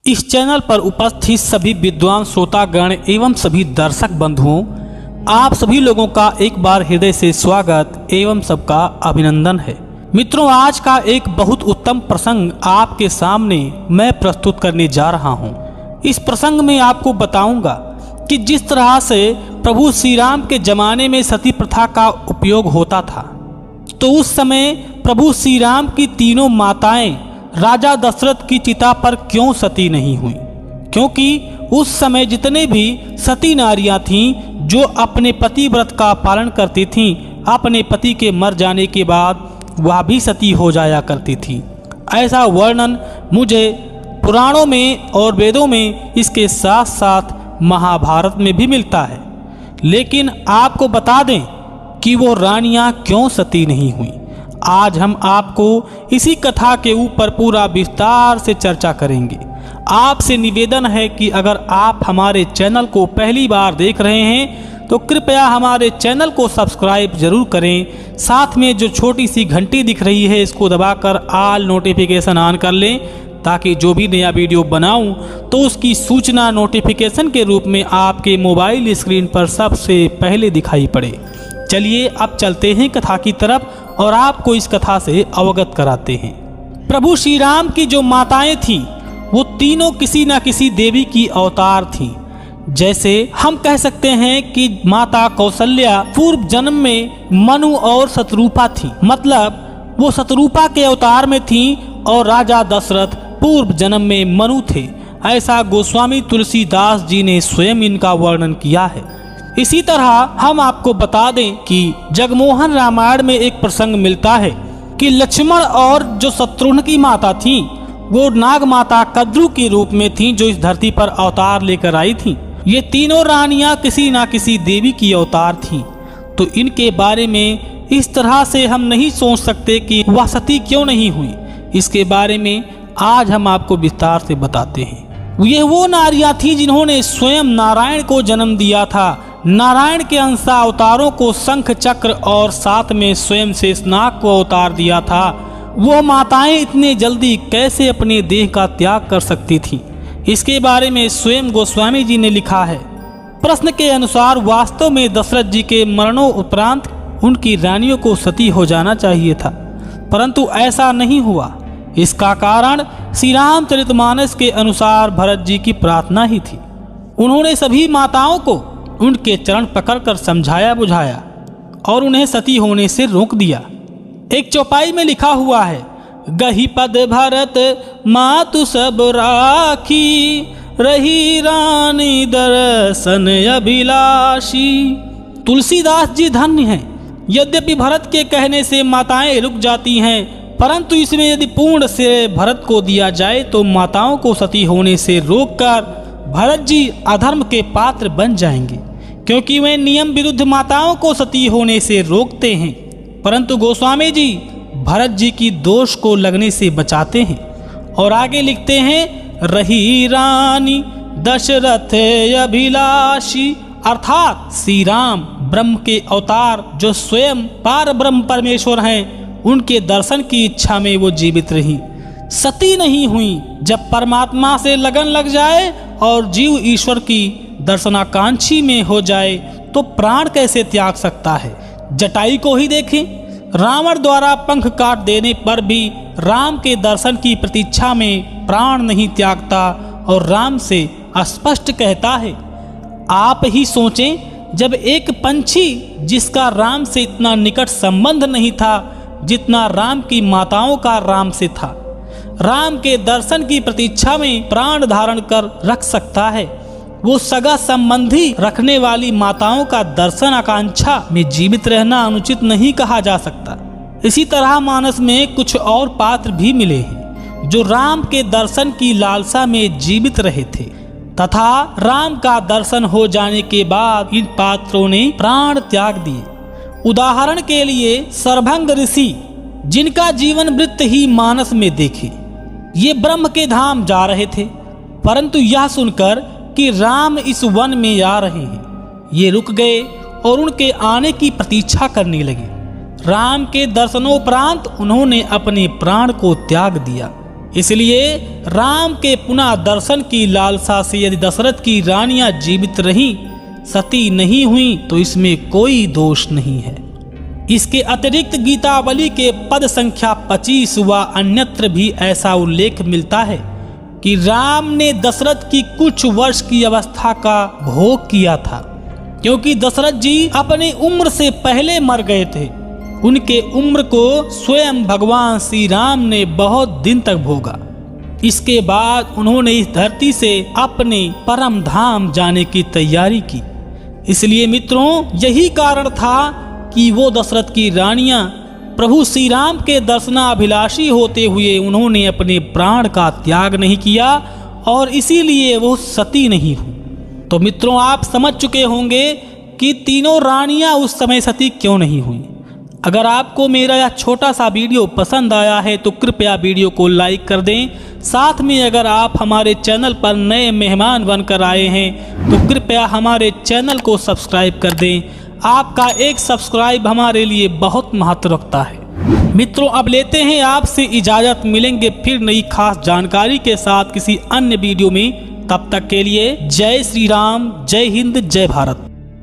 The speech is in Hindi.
इस चैनल पर उपस्थित सभी विद्वान श्रोतागण एवं सभी दर्शक बंधुओं, आप सभी लोगों का एक बार हृदय से स्वागत एवं सबका अभिनंदन है। मित्रों, आज का एक बहुत उत्तम प्रसंग आपके सामने मैं प्रस्तुत करने जा रहा हूं। इस प्रसंग में आपको बताऊंगा कि जिस तरह से प्रभु श्री राम के जमाने में सती प्रथा का उपयोग होता था, तो उस समय प्रभु श्री राम की तीनों माताएं राजा दशरथ की चिता पर क्यों सती नहीं हुई? क्योंकि उस समय जितने भी सती नारियां थीं जो अपने पति व्रत का पालन करती थीं, अपने पति के मर जाने के बाद वह भी सती हो जाया करती थी। ऐसा वर्णन मुझे पुराणों में और वेदों में, इसके साथ साथ महाभारत में भी मिलता है। लेकिन आपको बता दें कि वो रानियां क्यों सती नहीं हुई। आज हम आपको इसी कथा के ऊपर पूरा विस्तार से चर्चा करेंगे। आपसे निवेदन है कि अगर आप हमारे चैनल को पहली बार देख रहे हैं तो कृपया हमारे चैनल को सब्सक्राइब जरूर करें। साथ में जो छोटी सी घंटी दिख रही है, इसको दबाकर ऑल नोटिफिकेशन ऑन कर लें, ताकि जो भी नया वीडियो बनाऊं तो उसकी सूचना नोटिफिकेशन के रूप में आपके मोबाइल स्क्रीन पर सबसे पहले दिखाई पड़े। चलिए अब चलते हैं कथा की तरफ और आपको इस कथा से अवगत कराते हैं। प्रभु श्री राम की जो माताएं थीं, वो तीनों किसी न किसी देवी की अवतार थीं। जैसे हम कह सकते हैं कि माता कौशल्या पूर्व जन्म में मनु और शतरूपा थी, मतलब वो शतरूपा के अवतार में थीं और राजा दशरथ पूर्व जन्म में मनु थे। ऐसा गोस्वामी तुलसीदास जी ने स्वयं इनका वर्णन किया है। इसी तरह हम आपको बता दें कि जगमोहन रामायण में एक प्रसंग मिलता है कि लक्ष्मण और जो शत्रुघ्न की माता थीं, वो नाग माता कद्रु के रूप में थीं, जो इस धरती पर अवतार लेकर आई थीं। ये तीनों रानियां किसी न किसी देवी की अवतार थीं। तो इनके बारे में इस तरह से हम नहीं सोच सकते कि वह सती क्यों नहीं हुई। इसके बारे में आज हम आपको विस्तार से बताते हैं। ये वो नारियां थीं जिन्होंने स्वयं नारायण को जन्म दिया था। नारायण के अंशा अवतारों को शंख चक्र और साथ में स्वयं शेषनाग को अवतार दिया था। वो माताएं इतने जल्दी कैसे अपने देह का त्याग कर सकती थीं? इसके बारे में स्वयं गोस्वामी जी ने लिखा है। प्रश्न के अनुसार वास्तव में दशरथ जी के मरणों उपरांत उनकी रानियों को सती हो जाना चाहिए था, परंतु ऐसा नहीं हुआ। इसका कारण श्री रामचरितमानस के अनुसार भरत जी की प्रार्थना ही थी। उन्होंने सभी माताओं को उनके चरण पकड़कर समझाया बुझाया और उन्हें सती होने से रोक दिया। एक चौपाई में लिखा हुआ है, गही पद भरत मातु सब राखी, रही रानी दर्शन अभिलाषी। तुलसीदास जी धन्य हैं। यद्यपि भरत के कहने से माताएं रुक जाती हैं, परंतु इसमें यदि पूर्ण से भरत को दिया जाए तो माताओं को सती होने से रोककर भरत जी अधर्म के पात्र बन जाएंगे, क्योंकि वे नियम विरुद्ध माताओं को सती होने से रोकते हैं। परंतु गोस्वामी जी भरत जी की दोष को लगने से बचाते हैं और आगे लिखते हैं, रही रानी दशरथ अभिलाषी, अर्थात श्री राम ब्रह्म के अवतार जो स्वयं पार ब्रह्म परमेश्वर हैं, उनके दर्शन की इच्छा में वो जीवित रही, सती नहीं हुई। जब परमात्मा से लगन लग जाए और जीव ईश्वर की दर्शनाकांक्षी में हो जाए तो प्राण कैसे त्याग सकता है? जटाई को ही देखें, रावण द्वारा पंख काट देने पर भी राम के दर्शन की प्रतीक्षा में प्राण नहीं त्यागता और राम से स्पष्ट कहता है। आप ही सोचें, जब एक पंछी जिसका राम से इतना निकट संबंध नहीं था जितना राम की माताओं का राम से था, राम के दर्शन की प्रतीक्षा में प्राण धारण कर रख सकता है, वो सगा संबंधी रखने वाली माताओं का दर्शन आकांक्षा में जीवित रहना अनुचित नहीं कहा जा सकता। इसी तरह मानस में कुछ और पात्र भी मिले हैं जो राम के दर्शन की लालसा में जीवित रहे थे, तथा राम का दर्शन हो जाने के बाद इन पात्रों ने प्राण त्याग दिए। उदाहरण के लिए सरभंग ऋषि, जिनका जीवन वृत्त ही मानस में देखे। ये ब्रह्म के धाम जा रहे थे, परंतु यह सुनकर कि राम इस वन में आ रहे हैं, ये रुक गए और उनके आने की प्रतीक्षा करने लगे। राम के दर्शनोपरांत उन्होंने अपने प्राण को त्याग दिया। इसलिए राम के पुनः दर्शन की लालसा से यदि दशरथ की रानियां जीवित रहीं, सती नहीं हुई, तो इसमें कोई दोष नहीं है। इसके अतिरिक्त गीतावली के पद संख्या 25 व अन्यत्र भी ऐसा उल्लेख मिलता है कि राम ने दशरथ की कुछ वर्ष की अवस्था का भोग किया था, क्योंकि दशरथ जी अपनी उम्र से पहले मर गए थे। उनके उम्र को स्वयं भगवान श्री राम ने बहुत दिन तक भोगा। इसके बाद उन्होंने इस धरती से अपने परम धाम जाने की तैयारी की। इसलिए मित्रों, यही कारण था कि वो दशरथ की रानियां प्रभु श्री राम के दर्शनाभिलाषी होते हुए उन्होंने अपने प्राण का त्याग नहीं किया और इसीलिए वो सती नहीं हुई। तो मित्रों, आप समझ चुके होंगे कि तीनों रानियां उस समय सती क्यों नहीं हुई। अगर आपको मेरा यह छोटा सा वीडियो पसंद आया है तो कृपया वीडियो को लाइक कर दें। साथ में अगर आप हमारे चैनल पर नए मेहमान बनकर आए हैं तो कृपया हमारे चैनल को सब्सक्राइब कर दें। आपका एक सब्सक्राइब हमारे लिए बहुत महत्व रखता है। मित्रों, अब लेते हैं आपसे इजाज़त। मिलेंगे फिर नई खास जानकारी के साथ किसी अन्य वीडियो में। तब तक के लिए जय श्री राम, जय हिंद, जय भारत।